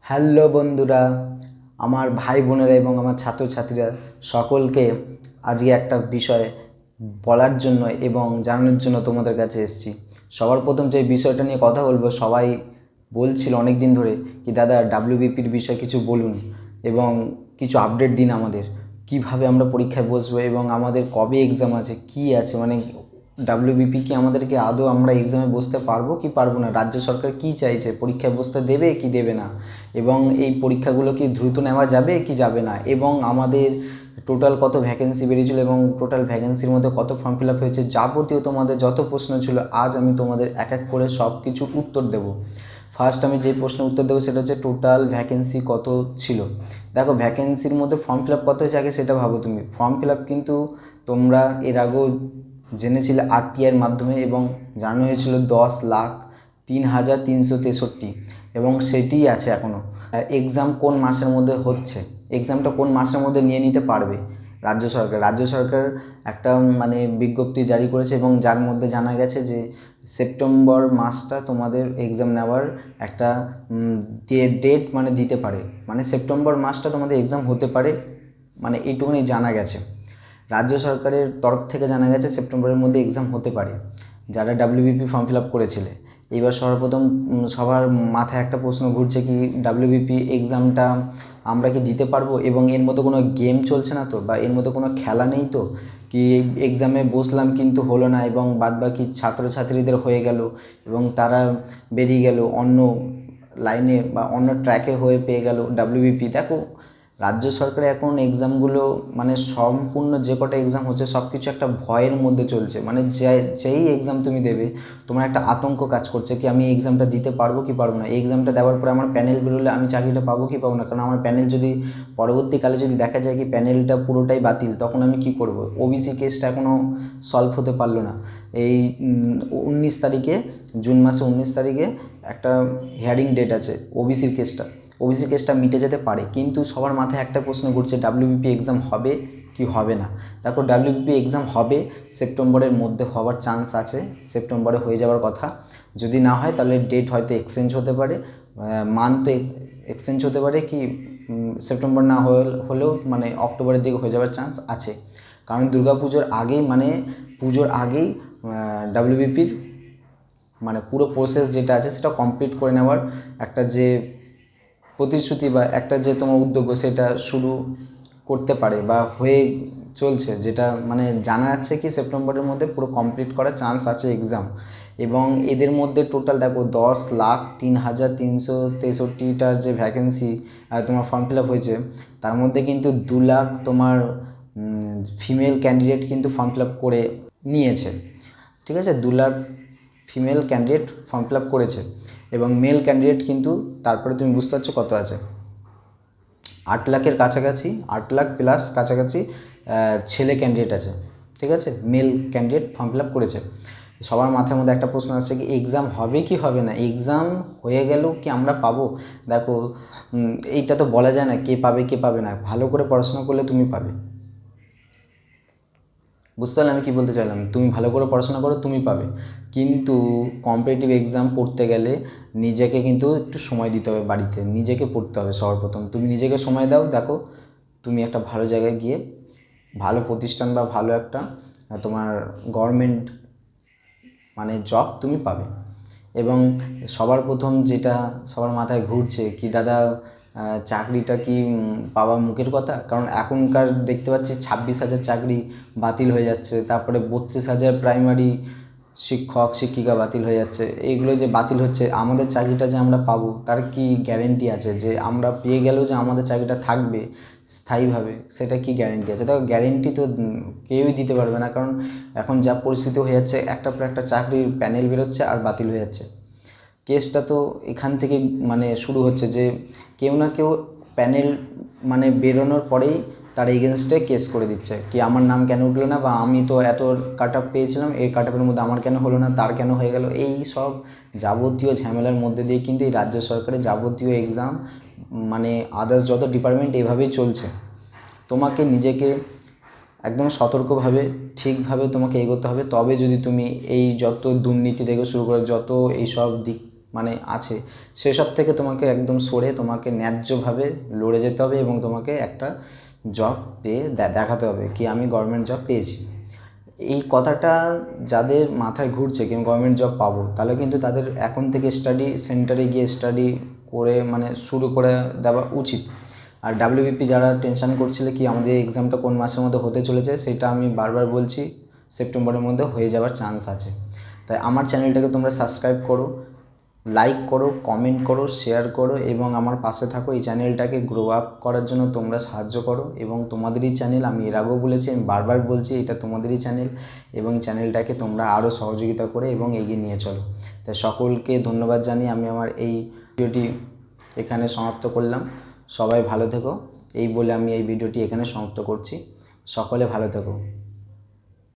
Hello বন্ধুরা, আমার ভাই বোনেরা এবং আমার ছাত্রছাত্রীরা সকলকে আজকে একটা বিষয় বলার জন্য এবং জানানোর জন্য তোমাদের কাছে এসেছি। সবার প্রথম যে বিষয়টা নিয়ে কথা বলবো, সবাই বলছিল অনেক দিন ধরে কি দাদা ডাব্লিউবিপির বিষয়ে কিছু বলুন এবং কিছু আপডেট দিন আমাদের, কিভাবে আমরা পরীক্ষায় বসবো এবং আমাদের কবে এক্সাম আছে, কি আছে, মানে ডাব্লিউবিপি কি আমাদেরকে আদৌ আমরা এক্সামে বসতে পারবো কি পারবো না, রাজ্য সরকার কি চাইছে, পরীক্ষায় বসতে দেবে কি দেবে না, এবং এই পরীক্ষাগুলো কি দ্রুত নেওয়া যাবে কি যাবে না, এবং আমাদের টোটাল কত ভ্যাকেন্সি বেরিয়েছিল এবং টোটাল ভ্যাকেন্সির মধ্যে কত ফর্ম ফিল আপ হয়েছে, যাবতীয় তোমাদের যত প্রশ্ন ছিল আজ আমি তোমাদের এক এক করে সব কিছুর উত্তর দেবো। ফার্স্ট আমি যে প্রশ্নের উত্তর দেবো সেটা হচ্ছে টোটাল ভ্যাকেন্সি কত ছিল। দেখো ভ্যাকেন্সির মধ্যে ফর্ম ফিল আপ কত হয়েছে আগে সেটা ভাবো তুমি। ফর্ম ফিল আপ কিন্তু তোমরা এর আগেও জেনেছিলে আরটিআইয়ের মাধ্যমে এবং জানানো হয়েছিল 10,03,363 এবং সেটিই আছে এখনও। এক্সাম কোন মাসের মধ্যে হচ্ছে, এক্সামটা কোন মাসের মধ্যে নিয়ে নিতে পারবে রাজ্য সরকার একটা মানে বিজ্ঞপ্তি জারি করেছে এবং যার মধ্যে জানা গেছে যে সেপ্টেম্বর মাসটা তোমাদের এক্সাম নেওয়ার একটা ডেট মানে দিতে পারে, মানে সেপ্টেম্বর মাসটা তোমাদের এক্সাম হতে পারে, মানে এইটুকুনি জানা গেছে। রাজ্য সরকারের তরফ থেকে জানা গেছে সেপ্টেম্বরের মধ্যে এক্সাম হতে পারে যারা ডাব্লিউবিপি ফর্ম ফিল আপ করেছিলে। এইবার সর্বপ্রথম সবার মাথায় একটা প্রশ্ন ঘুরছে কি ডাব্লিউবিপি এক্সামটা আমরা কি দিতে পারবো এবং এর মধ্যে কোনো গেম চলছে না তো, বা এর মধ্যে কোনো খেলা নেই তো, কি এক্সামে বসলাম কিন্তু হলো না এবং বাদবাকি ছাত্রছাত্রীদের হয়ে গেল এবং তারা বেরিয়ে গেল অন্য লাইনে বা অন্য ট্র্যাকে হয়ে পেয়ে গেল ডাব্লিউবিপি। দেখো রাজ্য সরকার এখন এক্সামগুলো মানে সম্পূর্ণ যে কটা এক্সাম হচ্ছে সব কিছু একটা ভয়ের মধ্যে চলছে, মানে যেই এক্সাম তুমি দেবে তোমার একটা আতঙ্ক কাজ করছে কি আমি এই এক্সামটা দিতে পারবো কি পারবো না, এই এক্সামটা দেওয়ার পরে আমার প্যানেল বেরোলে আমি চাকরিটা পাবো কি পাবো না, কারণ আমার প্যানেল যদি পরবর্তীকালে যদি দেখা যায় কি প্যানেলটা পুরোটাই বাতিল তখন আমি কি করব। ওবিসি কেসটা এখনও সলভ হতে পারলো না। এই 19 তারিখে, জুন মাসে 19 তারিখে একটা হিয়ারিং ডেট আছে ওবিসি কেসটা মিটে যেতে পারে, কিন্তু সবার মাথায় একটা প্রশ্ন ঘুরছে ডাব্লিউবিপি এক্সাম হবে কি হবে না। তারপর ডাব্লিউবিপি এক্সাম হবে, সেপ্টেম্বরের মধ্যে হওয়ার চান্স আছে, সেপ্টেম্বরে হয়ে যাওয়ার কথা। যদি না হয় তাহলে ডেট হয়তো এক্সচেঞ্জ হতে পারে, মান্থ এক্সচেঞ্জ হতে পারে, কি সেপ্টেম্বর না হলেও মানে অক্টোবরের দিকে হয়ে যাওয়ার চান্স আছে, কারণ দুর্গাপুজোর আগেই মানে পুজোর আগেই ডাব্লিউবিপির মানে পুরো প্রসেস যেটা আছে সেটা কমপ্লিট করে নেওয়ার একটা যে প্রতিশ্রুতি বা একটা যে তোমার উদ্যোগ সেটা শুরু করতে পারে বা হয়ে চলছে, যেটা মানে জানা যাচ্ছে কি সেপ্টেম্বরের মধ্যে পুরো কমপ্লিট করার চান্স আছে এক্সাম। এবং এদের মধ্যে টোটাল দেখো 10,03,363টার যে ভ্যাকেন্সি তোমার ফর্ম ফিল আপ হয়েছে, তার মধ্যে কিন্তু 2 লাখ তোমার ফিমেল ক্যান্ডিডেট কিন্তু ফর্ম ফিল আপ করে নিয়েছে। ঠিক আছে, 2 lakh female candidate form fill up করেছে এবং মেল ক্যান্ডিডেট কিন্তু তারপরে তুমি বুঝতে পারছো কত আছে, 8 লাখের কাছাকাছি, 8 লাখ প্লাস কাছাকাছি ছেলে ক্যান্ডিডেট আছে। ঠিক আছে, male candidate form fill up করেছে। সবার মাথার মধ্যে একটা প্রশ্ন আসছে কি এক্সাম হবে কি হবে না, এক্সাম হয়ে গেলেও কি আমরা পাবো। দেখো এইটা তো বলা যায় না কে পাবে কে পাবে না, ভালো করে পড়াশোনা করলে তুমি পাবে। বুঝতে পারলে আমি কী বলতে চাইলাম, তুমি ভালো করে পড়াশোনা করো তুমি পাবে, কিন্তু কম্পিটিটিভ এক্সাম পড়তে গেলে নিজেকে কিন্তু একটু সময় দিতে হবে, বাড়িতে নিজেকে পড়তে হবে। সর্বপ্রথম তুমি নিজেকে সময় দাও, দেখো তুমি একটা ভালো জায়গায় গিয়ে ভালো প্রতিষ্ঠান বা ভালো একটা তোমার গভর্নমেন্ট মানে জব তুমি পাবে। এবং সবার প্রথম যেটা সবার মাথায় ঘুরছে কি দাদা চাকরিটা কি পাওয়া মুখের কথা, কারণ এখনকার দেখতে পাচ্ছি 26,000 চাকরি বাতিল হয়ে যাচ্ছে, তারপরে 32,000 প্রাইমারি শিক্ষক শিক্ষিকা বাতিল হয়ে যাচ্ছে। এইগুলো যে বাতিল হচ্ছে, আমাদের চাকরিটা যে আমরা পাবো তার কি গ্যারেন্টি আছে, যে আমরা পেয়ে গেলেও যে আমাদের চাকরিটা থাকবে স্থায়ীভাবে, সেটা কি গ্যারেন্টি আছে। দেখো গ্যারেন্টি তো কেউই দিতে পারবে না, কারণ এখন যা পরিস্থিতি হয়ে যাচ্ছে একটার পর একটা চাকরির প্যানেল বেরোচ্ছে আর বাতিল হয়ে যাচ্ছে। কেসটা তো এখান থেকে মানে শুরু হচ্ছে যে কেউ না কেউ প্যানেল মানে বেরোনোর পরেই তার এগেনস্টে কেস করে দিচ্ছে কি আমার নাম কেন উঠলো না, বা আমি তো এত কাট আপ পেয়েছিলাম, এই কাট আপের মধ্যে আমার কেন হলো না, তার কেন হয়ে গেল। এই সব যাবতীয় ঝামেলার মধ্যে দিয়ে কিন্তু এই রাজ্য সরকারের যাবতীয় এক্সাম মানে আদার্স যত ডিপার্টমেন্ট এভাবেই চলছে। তোমাকে নিজেকে একদম সতর্কভাবে ঠিকভাবে তোমাকে এগোতে হবে, তবে যদি তুমি এই যত দুর্নীতি থেকে শুরু করে যত এইসব দিক মানে আছে, সেসব থেকে তোমাকে একদম সরে তোমাকে ন্যায্যভাবে লড়ে যেতে হবে এবং তোমাকে একটা জব পেয়ে দেখাতে হবে কি আমি গভর্নমেন্ট জব পেয়েছি। এই কথাটা যাদের মাথায় ঘুরছে কি আমি গভর্নমেন্ট জব পাবো, তাহলে কিন্তু তাদের এখন থেকে স্টাডি সেন্টারে গিয়ে স্টাডি করে মানে শুরু করে দেওয়া উচিত। আর ডাব্লিউবিপি যারা টেনশন করছিলে কি আমাদের এক্সামটা কোন মাসের মধ্যে হতে চলেছে, সেটা আমি বারবার বলছি সেপ্টেম্বরের মধ্যে হয়ে যাওয়ার চান্স আছে। তাই আমার চ্যানেলটাকে তোমরা সাবস্ক্রাইব করো, লাইক করো, কমেন্ট করো, শেয়ার করো এবং আমার পাশে থাকো। এই চ্যানেলটাকে গ্রো আপ করার জন্য তোমরা সাহায্য করো এবং তোমাদেরই চ্যানেল, আমি এর আগেও বলেছি, আমি বারবার বলছি এটা তোমাদেরই চ্যানেল এবং চ্যানেলটাকে তোমরা আরও সহযোগিতা করে এবং এগিয়ে নিয়ে চলো। তাই সকলকে ধন্যবাদ জানিয়ে আমি আমার এই ভিডিওটি এখানে সমাপ্ত করলাম। সবাই ভালো থেকো এই বলে আমি এই ভিডিওটি এখানে সমাপ্ত করছি। সকলে ভালো থেকো।